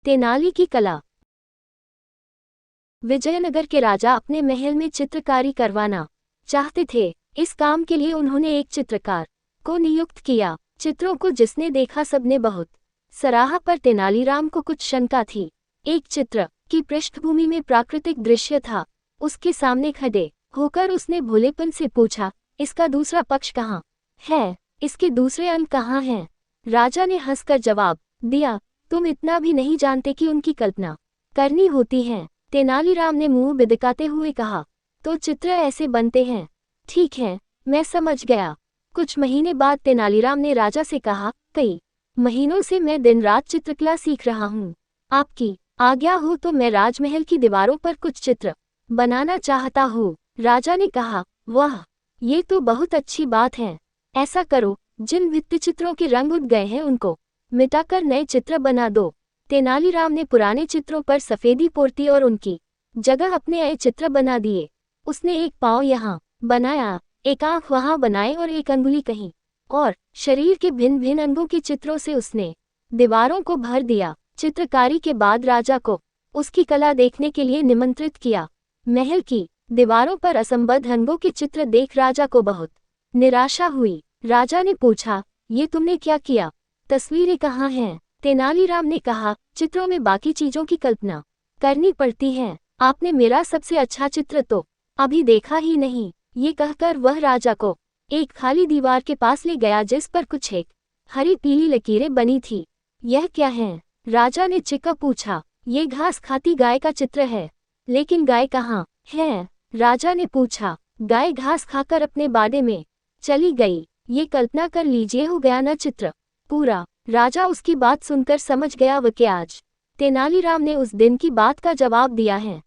तेनाली की कला। विजयनगर के राजा अपने महल में चित्रकारी करवाना चाहते थे। इस काम के लिए उन्होंने एक चित्रकार को नियुक्त किया। चित्रों को जिसने देखा सबने बहुत सराहा, पर तेनालीराम को कुछ शंका थी। एक चित्र की पृष्ठभूमि में प्राकृतिक दृश्य था। उसके सामने खड़े होकर उसने भोलेपन से पूछा, इसका दूसरा पक्ष कहाँ है? इसके दूसरे अंग कहाँ हैं? राजा ने हंसकर जवाब दिया, तुम इतना भी नहीं जानते कि उनकी कल्पना करनी होती है। तेनालीराम ने मुंह बिदकाते हुए कहा, तो चित्र ऐसे बनते हैं? ठीक है, मैं समझ गया। कुछ महीने बाद तेनालीराम ने राजा से कहा, कई महीनों से मैं दिन रात चित्रकला सीख रहा हूँ। आपकी आज्ञा हो तो मैं राजमहल की दीवारों पर कुछ चित्र बनाना चाहता हूँ। राजा ने कहा, वाह, ये तो बहुत अच्छी बात है। ऐसा करो, जिन भित्तिचित्रों के रंग उड़ गए हैं उनको मिटाकर नए चित्र बना दो। तेनालीराम ने पुराने चित्रों पर सफेदी पोती और उनकी जगह अपने नए चित्र बना दिए। उसने एक पाँव यहाँ बनाया, एक आंख वहाँ बनाए और एक अंगुली कहीं, और शरीर के भिन्न भिन्न अंगों के चित्रों से उसने दीवारों को भर दिया। चित्रकारी के बाद राजा को उसकी कला देखने के लिए निमंत्रित किया। महल की दीवारों पर असंबद्ध अंगों के चित्र देख राजा को बहुत निराशा हुई। राजा ने पूछा, ये तुमने क्या किया? तस्वीरें कहाँ हैं? तेनालीराम ने कहा, चित्रों में बाकी चीजों की कल्पना करनी पड़ती है। आपने मेरा सबसे अच्छा चित्र तो अभी देखा ही नहीं। ये कहकर वह राजा को एक खाली दीवार के पास ले गया जिस पर कुछ एक हरी पीली लकीरें बनी थी। यह क्या है? राजा ने चिढ़कर पूछा। ये घास खाती गाय का चित्र है। लेकिन गाय कहाँ है? राजा ने पूछा। गाय घास खाकर अपने बाड़े में चली गई। ये कल्पना कर लीजिए, हो गया न चित्र पूरा। राजा उसकी बात सुनकर समझ गया वह क्या आज तेनालीराम ने उस दिन की बात का जवाब दिया है।